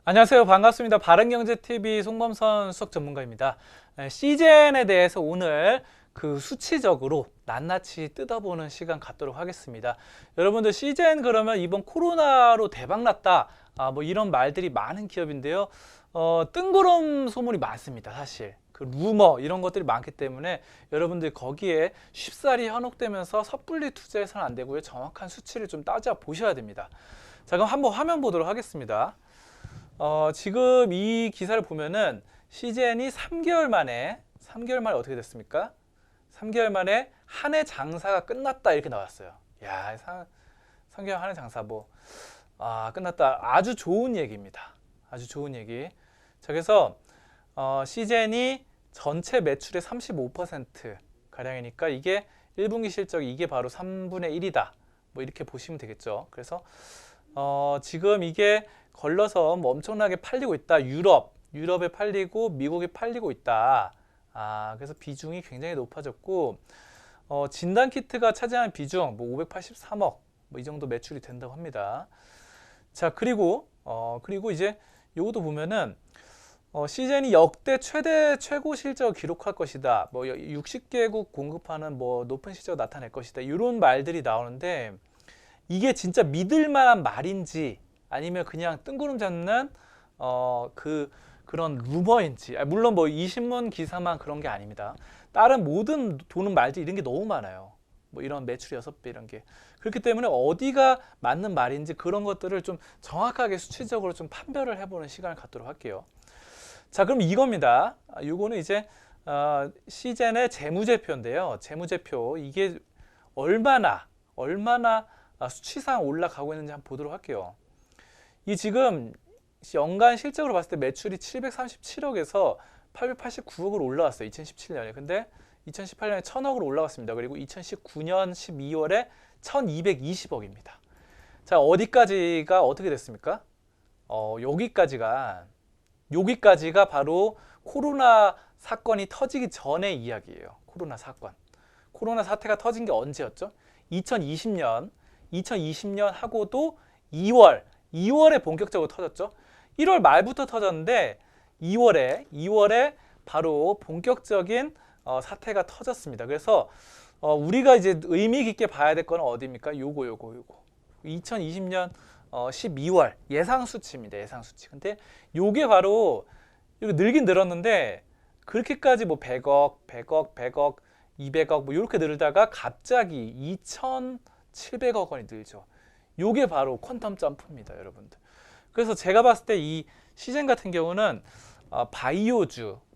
안녕하세요. 반갑습니다. 바른경제TV 송범선 수석 전문가입니다. 시젠에 대해서 오늘 그 수치적으로 낱낱이 뜯어보는 시간 갖도록 하겠습니다. 여러분들 시젠 그러면 이번 코로나로 대박났다. 뭐 이런 말들이 많은 기업인데요. 뜬구름 소문이 많습니다. 사실. 그 루머 이런 것들이 많기 때문에 여러분들 거기에 쉽사리 현혹되면서 섣불리 투자해서는 안 되고요. 정확한 수치를 좀 따져 보셔야 됩니다. 자, 그럼 한번 화면 보도록 하겠습니다. 지금 이 기사를 보면은 시젠이 3개월 만에 어떻게 됐습니까? 3개월 만에 한 해 장사가 끝났다 이렇게 나왔어요. 야, 3개월 한 해 장사 끝났다. 아주 좋은 얘기입니다. 아주 좋은 얘기. 자, 그래서 시젠이 전체 매출의 35% 가량이니까 이게 1분기 실적이 이게 바로 3분의 1이다. 뭐 이렇게 보시면 되겠죠. 그래서 지금 이게 걸러서 뭐 엄청나게 팔리고 있다. 유럽에 팔리고 미국에 팔리고 있다. 그래서 비중이 굉장히 높아졌고 진단 키트가 차지하는 비중 뭐 583억 뭐 이 정도 매출이 된다고 합니다. 자, 그리고 이제 요것도 보면은 시젠이 역대 최고 실적을 기록할 것이다. 뭐 60개국 공급하는 뭐 높은 실적을 나타낼 것이다. 이런 말들이 나오는데 이게 진짜 믿을 만한 말인지 아니면 그냥 뜬구름 잡는 그런 루머인지, 물론 뭐 이 신문 기사만 그런 게 아닙니다. 다른 모든 도는 말들 이런 게 너무 많아요. 뭐 이런 매출 6배 이런 게. 그렇기 때문에 어디가 맞는 말인지 그런 것들을 좀 정확하게 수치적으로 좀 판별을 해보는 시간을 갖도록 할게요. 자, 그럼 이겁니다. 요거는 이제 시젠의 재무제표인데요. 재무제표 이게 얼마나 수치상 올라가고 있는지 한번 보도록 할게요. 이 지금 연간 실적으로 봤을 때 매출이 737억에서 889억으로 올라왔어요. 2017년에. 근데 2018년에 1000억으로 올라갔습니다. 그리고 2019년 12월에 1220억입니다. 자, 어디까지가 어떻게 됐습니까? 여기까지가 바로 코로나 사건이 터지기 전의 이야기예요. 코로나 사건. 코로나 사태가 터진 게 언제였죠? 2020년 하고도 2월에 본격적으로 터졌죠. 1월 말부터 터졌는데 2월에 바로 본격적인 사태가 터졌습니다. 그래서 우리가 이제 의미 깊게 봐야 될 건 어디입니까? 요거 2020년 12월 예상 수치입니다. 예상 수치. 근데 요게 바로 이거 늘긴 늘었는데 그렇게까지 뭐 100억, 200억 뭐 이렇게 늘다가 갑자기 2,700억 원이 늘죠. 요게 바로 퀀텀 점프입니다, 여러분들. 그래서 제가 봤을 때 이 시젠 같은 경우는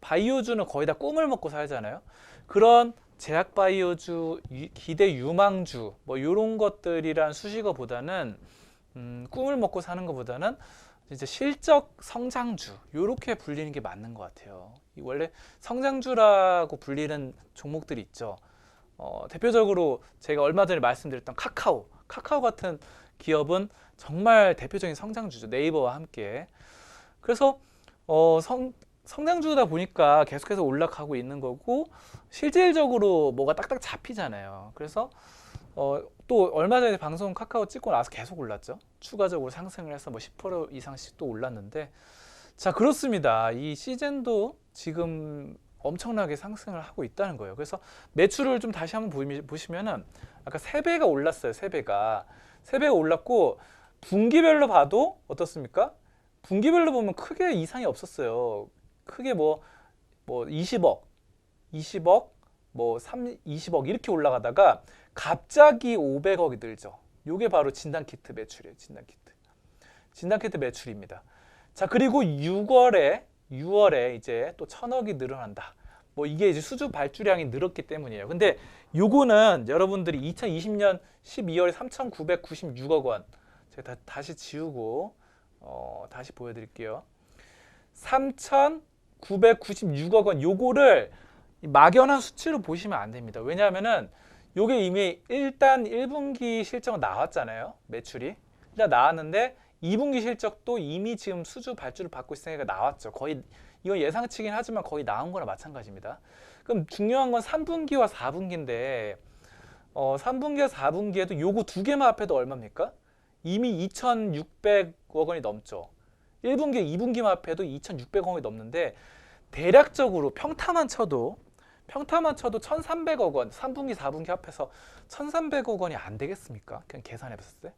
바이오주는 거의 다 꿈을 먹고 살잖아요. 그런 제약 바이오주, 기대 유망주 뭐 이런 것들이란 수식어보다는 꿈을 먹고 사는 것보다는 이제 실적 성장주 이렇게 불리는 게 맞는 것 같아요. 원래 성장주라고 불리는 종목들이 있죠. 대표적으로 제가 얼마 전에 말씀드렸던 카카오 같은 기업은 정말 대표적인 성장주죠. 네이버와 함께. 그래서 성장주다 보니까 계속해서 올라가고 있는 거고 실질적으로 뭐가 딱딱 잡히잖아요. 그래서 또 얼마 전에 방송 카카오 찍고 나서 계속 올랐죠. 추가적으로 상승을 해서 뭐 10% 이상씩 또 올랐는데 자, 그렇습니다. 이 시젠도 지금 엄청나게 상승을 하고 있다는 거예요. 그래서 매출을 좀 다시 한번 보시면은 아까 3배가 올랐어요. 3배가 올랐고 분기별로 봐도 어떻습니까? 분기별로 보면 크게 이상이 없었어요. 크게 뭐 20억, 뭐 20억 이렇게 올라가다가 갑자기 500억이 늘죠. 요게 바로 진단키트 매출이에요. 진단키트 매출입니다. 자, 그리고 6월에 이제 또 1000억이 늘어난다. 뭐 이게 이제 수주 발주량이 늘었기 때문이에요. 근데 요거는 여러분들이 2020년 12월에 3,996억 원. 제가 다시 지우고 다시 보여드릴게요. 3,996억 원. 요거를 막연한 수치로 보시면 안 됩니다. 왜냐하면은 요게 이미 일단 1분기 실적은 나왔잖아요. 매출이 일단 나왔는데 2분기 실적도 이미 지금 수주 발주를 받고 있으니까 나왔죠. 거의 이건 예상치긴 하지만 거의 나온 거나 마찬가지입니다. 그럼 중요한 건 3분기와 4분기인데 3분기와 4분기에도 요거 두 개만 합해도 얼마입니까? 이미 2,600억 원이 넘죠. 1분기, 2분기만 합해도 2,600억이 넘는데 대략적으로 평타만 쳐도 1,300억 원, 3분기, 4분기 합해서 1,300억 원이 안 되겠습니까? 그냥 계산해 봤을 때.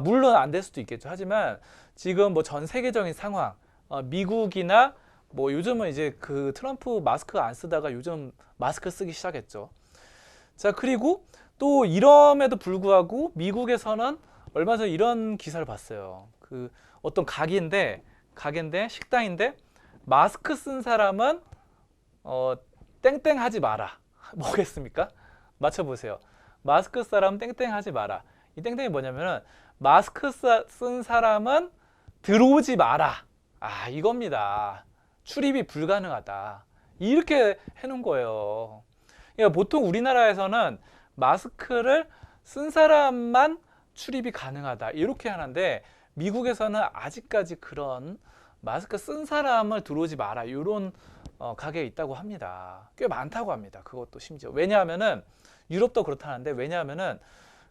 물론 안 될 수도 있겠죠. 하지만 지금 뭐 전 세계적인 상황, 미국이나 뭐 요즘은 이제 그 트럼프 마스크 안 쓰다가 요즘 마스크 쓰기 시작했죠. 자, 그리고 또 이럼에도 불구하고 미국에서는 얼마 전에 이런 기사를 봤어요. 그 어떤 가게인데 식당인데 마스크 쓴 사람은 땡땡 하지 마라. 뭐겠습니까? 맞춰보세요. 마스크 쓴 사람 땡땡 하지 마라. 이 땡땡이 뭐냐면은 마스크 쓴 사람은 들어오지 마라. 이겁니다. 출입이 불가능하다. 이렇게 해놓은 거예요. 그러니까 보통 우리나라에서는 마스크를 쓴 사람만 출입이 가능하다. 이렇게 하는데 미국에서는 아직까지 그런 마스크 쓴 사람을 들어오지 마라. 이런 가게가 있다고 합니다. 꽤 많다고 합니다. 그것도 심지어. 왜냐하면은 유럽도 그렇다는데 왜냐하면은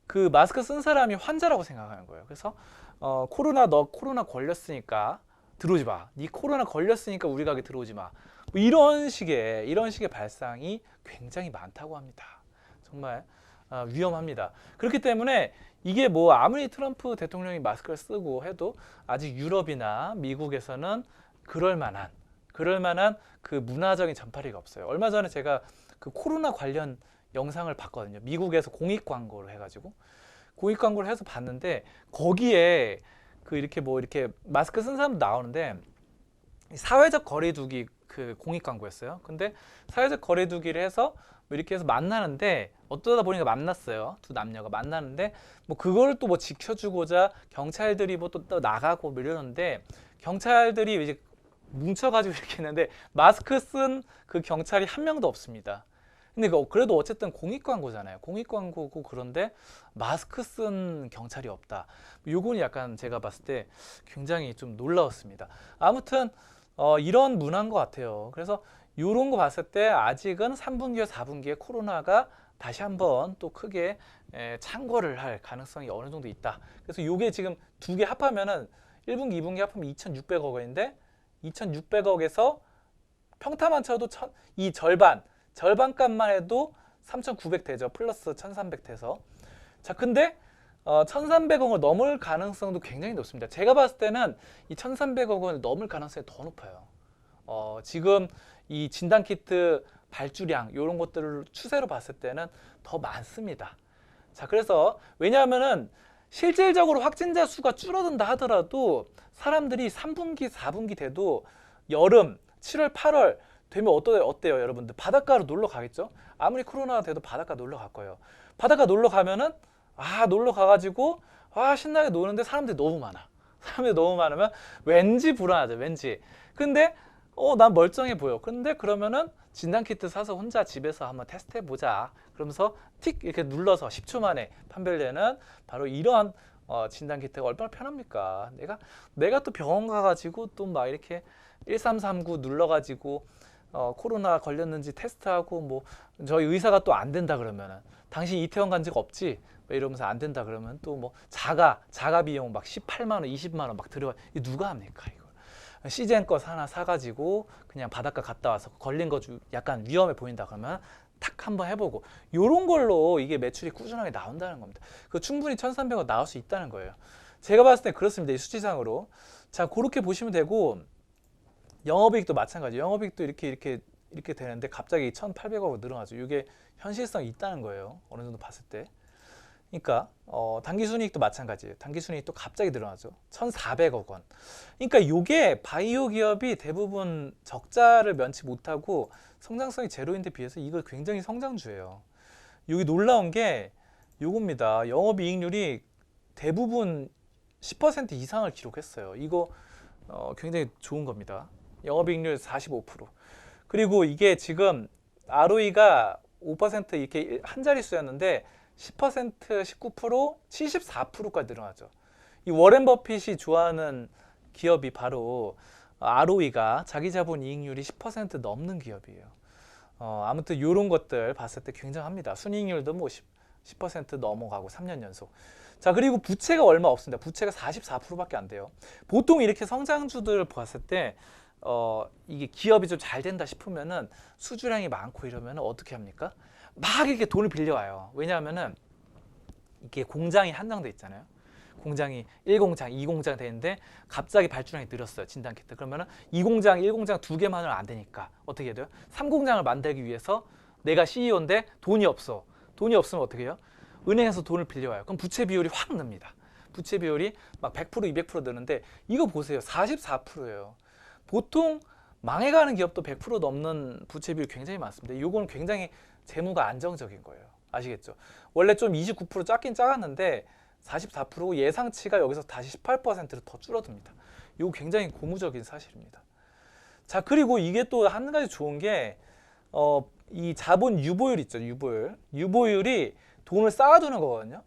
그 마스크 쓴 사람이 환자라고 생각하는 거예요. 그래서 너 코로나 걸렸으니까 들어오지 마. 네 코로나 걸렸으니까 우리 가게 들어오지 마. 뭐 이런 식의 발상이 굉장히 많다고 합니다. 정말 위험합니다. 그렇기 때문에 이게 뭐 아무리 트럼프 대통령이 마스크를 쓰고 해도 아직 유럽이나 미국에서는 그럴 만한 그 문화적인 전파리가 없어요. 얼마 전에 제가 그 코로나 관련 영상을 봤거든요. 미국에서 공익 광고를 해가지고 공익 광고를 해서 봤는데 거기에 그 이렇게 마스크 쓴 사람도 나오는데 사회적 거리두기 그 공익 광고였어요. 근데 사회적 거리두기를 해서 뭐 이렇게 해서 만나는데 어쩌다 보니까 만났어요. 두 남녀가 만나는데 뭐 그걸 또 뭐 지켜주고자 경찰들이 뭐 또 나가고 뭐 이러는데 경찰들이 이제 뭉쳐가지고 이렇게 했는데 마스크 쓴 그 경찰이 한 명도 없습니다. 근데 그래도 어쨌든 공익 광고잖아요. 공익 광고고 그런데 마스크 쓴 경찰이 없다. 요건 약간 제가 봤을 때 굉장히 좀 놀라웠습니다. 아무튼 이런 문화인 것 같아요. 그래서 이런 거 봤을 때 아직은 3분기와 4분기에 코로나가 다시 한번 또 크게 창궐을 할 가능성이 어느 정도 있다. 그래서 이게 지금 두 개 합하면은 1분기, 2분기 합하면 2,600억 원인데 2,600억에서 평타만 쳐도 이 절반 값만 해도 3,900 되죠. 플러스 1,300 돼서. 자, 근데 1,300억을 넘을 가능성도 굉장히 높습니다. 제가 봤을 때는 이 1,300억 원을 넘을 가능성이 더 높아요. 지금 이 진단키트 발주량 이런 것들을 추세로 봤을 때는 더 많습니다. 자, 그래서 왜냐하면은 실질적으로 확진자 수가 줄어든다 하더라도 사람들이 3분기, 4분기 돼도 여름, 7월, 8월 되면 어때요, 여러분들? 바닷가로 놀러 가겠죠? 아무리 코로나가 돼도 바닷가 놀러 갈 거예요. 바닷가 놀러 가면은 놀러 가가지고 신나게 노는데 사람들이 너무 많아. 사람들이 너무 많으면 왠지 불안하죠, 왠지. 근데 난 멀쩡해 보여. 근데 그러면은 진단키트 사서 혼자 집에서 한번 테스트 해보자. 그러면서 틱 이렇게 눌러서 10초 만에 판별되는 바로 이런 진단키트가 얼마나 편합니까? 내가 또 병원 가가지고 또 막 이렇게 1339 눌러가지고 코로나 걸렸는지 테스트하고 뭐 저희 의사가 또 안 된다 그러면은 당신 이태원 간 적 없지? 이러면서 안 된다 그러면 또 뭐 자가 비용 막 18만 원, 20만 원 막 들어가. 이거 누가 합니까 이거? 시젠 거 하나 사가지고 그냥 바닷가 갔다 와서 걸린 거 약간 위험해 보인다 그러면 탁 한번 해보고 요런 걸로 이게 매출이 꾸준하게 나온다는 겁니다. 그 충분히 1,300원 나올 수 있다는 거예요. 제가 봤을 때 그렇습니다. 이 수치상으로. 자, 그렇게 보시면 되고 영업이익도 마찬가지. 영업이익도 이렇게 되는데 갑자기 1,800억으로 늘어나죠. 이게 현실성이 있다는 거예요. 어느 정도 봤을 때. 그러니까 당기순이익도 마찬가지예요. 당기순이익도 갑자기 늘어나죠. 1,400억 원. 그러니까 이게 바이오 기업이 대부분 적자를 면치 못하고 성장성이 제로인데 비해서 이거 굉장히 성장주예요. 여기 놀라운 게 요겁니다. 영업이익률이 대부분 10% 이상을 기록했어요. 이거 굉장히 좋은 겁니다. 영업이익률 45%. 그리고 이게 지금 ROE가 5% 이렇게 한 자릿수였는데 10%, 19%, 74%까지 늘어나죠. 이 워렌 버핏이 좋아하는 기업이 바로 ROE가 자기 자본 이익률이 10% 넘는 기업이에요. 아무튼 이런 것들 봤을 때 굉장합니다. 순이익률도 뭐 10% 넘어가고 3년 연속. 자, 그리고 부채가 얼마 없습니다. 부채가 44%밖에 안 돼요. 보통 이렇게 성장주들 봤을 때 이게 기업이 좀 잘 된다 싶으면은 수주량이 많고 이러면 어떻게 합니까? 막 이렇게 돈을 빌려와요. 왜냐하면은 이게 공장이 한정돼 있잖아요. 공장이 1공장, 2공장 되는데 갑자기 발주량이 늘었어요. 진단키트. 그러면은 2공장, 1공장 두 개만은 안 되니까 어떻게 해야 돼요? 3공장을 만들기 위해서 내가 CEO인데 돈이 없어. 돈이 없으면 어떻게 해요? 은행에서 돈을 빌려와요. 그럼 부채 비율이 확 늡니다. 부채 비율이 막 100%, 200% 느는데 이거 보세요. 44%예요. 보통 망해가는 기업도 100% 넘는 부채 비율이 굉장히 많습니다. 이거는 굉장히 재무가 안정적인 거예요. 아시겠죠? 원래 좀 29% 작긴 작았는데 44% 예상치가 여기서 다시 18%로 더 줄어듭니다. 이거 굉장히 고무적인 사실입니다. 자, 그리고 이게 또 한 가지 좋은 게 이 자본 유보율 있죠. 유보율이 돈을 쌓아두는 거거든요.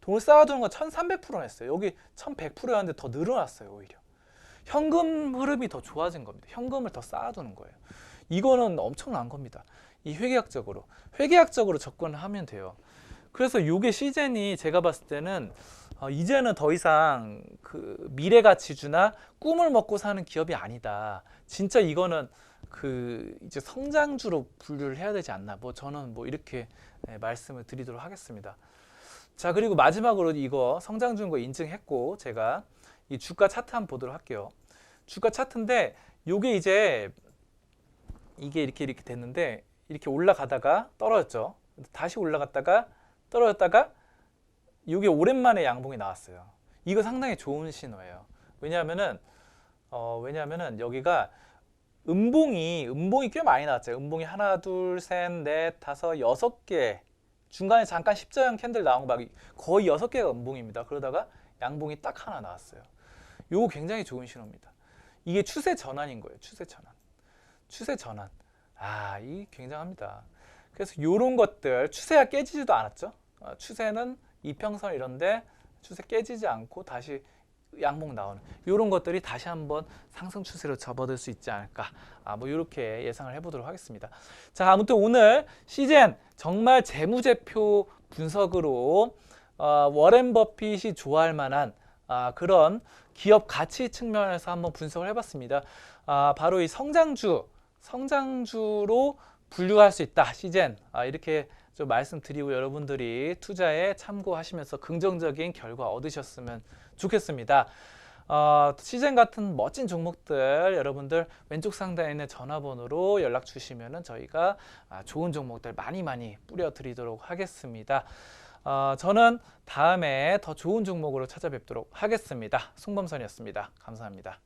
돈을 쌓아두는 건 1300% 냈어요. 여기 1100%였는데 더 늘어났어요. 오히려 현금 흐름이 더 좋아진 겁니다. 현금을 더 쌓아두는 거예요. 이거는 엄청난 겁니다. 이 회계학적으로 접근을 하면 돼요. 그래서 이게 시젠이 제가 봤을 때는 이제는 더 이상 그 미래가치주나 꿈을 먹고 사는 기업이 아니다. 진짜 이거는 그 이제 성장주로 분류를 해야 되지 않나. 뭐 저는 뭐 이렇게 말씀을 드리도록 하겠습니다. 자, 그리고 마지막으로 이거 성장주인 거 인증했고 제가 이 주가 차트 한번 보도록 할게요. 주가 차트인데 요게 이제 이게 이렇게 됐는데 이렇게 올라가다가 떨어졌죠. 다시 올라갔다가 떨어졌다가 이게 오랜만에 양봉이 나왔어요. 이거 상당히 좋은 신호예요. 왜냐하면은 여기가 음봉이 꽤 많이 나왔죠. 음봉이 하나, 둘, 셋, 넷, 다섯, 6개. 중간에 잠깐 십자형 캔들 나온 거 막 거의 6개가 음봉입니다. 그러다가 양봉이 딱 하나 나왔어요. 이거 굉장히 좋은 신호입니다. 이게 추세 전환인 거예요. 추세 전환. 아, 이 굉장합니다. 그래서 이런 것들 추세가 깨지지도 않았죠. 추세는 이평선 이런데 추세 깨지지 않고 다시 양봉 나오는 이런 것들이 다시 한번 상승 추세로 접어들 수 있지 않을까. 뭐 이렇게 예상을 해보도록 하겠습니다. 자, 아무튼 오늘 시젠 정말 재무제표 분석으로 워렌 버핏이 좋아할 만한 그런 기업 가치 측면에서 한번 분석을 해봤습니다. 바로 이 성장주로 분류할 수 있다. 시젠 이렇게 좀 말씀드리고 여러분들이 투자에 참고하시면서 긍정적인 결과 얻으셨으면 좋겠습니다. 시젠 같은 멋진 종목들 여러분들 왼쪽 상단에 있는 전화번호로 연락 주시면 저희가 좋은 종목들 많이 뿌려드리도록 하겠습니다. 저는 다음에 더 좋은 종목으로 찾아뵙도록 하겠습니다. 송범선이었습니다. 감사합니다.